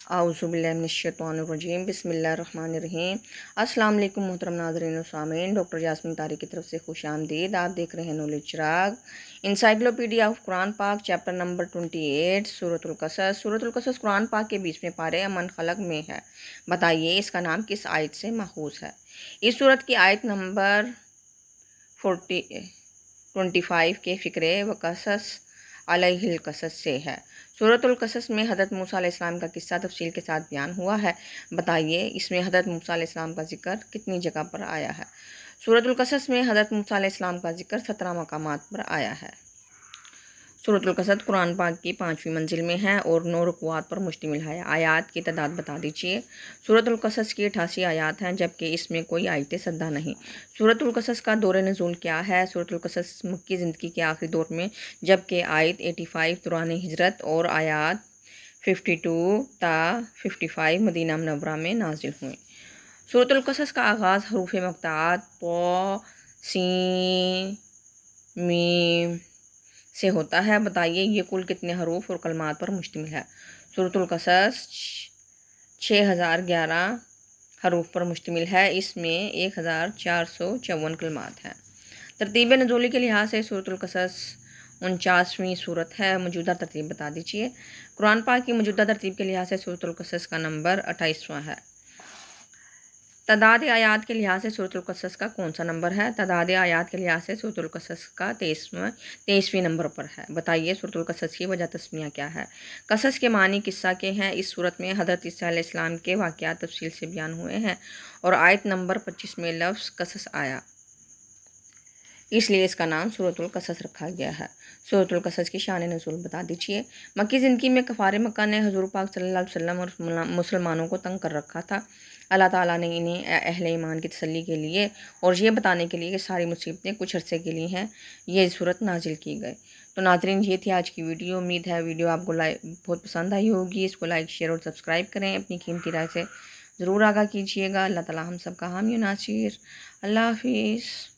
आऊज़ुबिल्लाहिमिनश्शैतानिर्रजीम बिस्मिल्लाहिर्रहमानिर्रहीम। अस्सलाम वालेकुम मोहतरम नाज़रीन और सामीन, डॉक्टर यास्मीन तारिक की तरफ से खुश आमदीद। आप देख रहे हैं knowledge Chirag, encyclopedia of Quran पाक, चैप्टर नंबर 28, सूरतुल कसस। सूरतुल कसस कुरान पाक के 20वें पारे अमन खलक में है। बताइए इसका नाम किस आयत से माखूज है। इस सूरत की आयत नंबर 25 के फ़िक्रे व कसस अलैहिल कसस से है। सूरतुल कसस में हज़रत मूसा अलैहिस्सलाम का किस्सा तफसील के साथ बयान हुआ है। बताइए इसमें हज़रत मूसा अलैहिस्सलाम का जिक्र कितनी जगह पर आया है। सूरतुल कसस में हज़रत मूसा अलैहिस्सलाम का जिक्र 17 मकामात पर आया है। सूरतुल कसस कुरान पाक की 5वीं मंजिल में है और 9 रुकुआत पर मुश्तमिल है। आयात की तादाद बता दीजिए। सूरतुल कसस की 88 आयात हैं, जबकि इसमें कोई आयत सद्दा नहीं। सूरतुल कसस का दौर नज़ूल क्या है। सूरतुल कसस मक्की ज़िंदगी के आखिरी दौर में, जबकि आयत 85 दौरान हिजरत और आयात 52 ता 55 मदीना मुनव्वरा में नाजिल हुए। सूरतुल कसस का आगाज़ हरूफ मक़तात प सीन मीम से होता है। बताइए ये कुल कितने हरूफ और कलमात पर मुश्तमिल है। सूरतुल कसस 6011 हरूफ पर मुश्तमिल है। इसमें 1454 कलमात हैं। तरतीब नज़ूली के लिहाज से सूरतुल कसस 49वीं सूरत है। मौजूदा तरतीब बता दीजिए। कुरान पाक की मौजूदा तरतीब के लिहाज से सूरतुल कसस का नंबर 28वां है। तादाद आयात के लिहाज से सूरतुल कसस का कौन सा नंबर है। तादाद आयात के लिहाज से सूरतुल कसस का 23वें नंबर पर है। बताइए सूरतुल कसस की वजह तस्मिया क्या है। कसस के मानी किस्सा के हैं। इस सूरत में हज़रत ईसा अलैहिस्सलाम के वाक़यात तफसील से बयान हुए हैं और आयत नंबर 25 में लफ्ज़ कसस आया, इसलिए इसका नाम सूरतुल कसस रखा गया है। सूरतुल कसस की शान नज़ूल बता दीजिए। मक्की ज़िंदगी में कफ़ार मक्का ने हुज़ूर पाक सल्लल्लाहु अलैहि वसल्लम और मुसलमानों को तंग कर रखा था। अल्लाह ताला ने इन्हें अहले ईमान की तसल्ली के लिए और ये बताने के लिए कि सारी मुसीबतें कुछ अरसे के लिए हैं, ये सूरत नाजिल की गई। तो नाज़रीन, ये थी आज की वीडियो। उम्मीद है वीडियो आपको बहुत पसंद आई होगी। इसको लाइक, शेयर और सब्सक्राइब करें। अपनी कीमती राय से ज़रूर आगाह कीजिएगा। अल्लाह ताला हम सब का हामी नासिर। अल्लाह हाफिज़।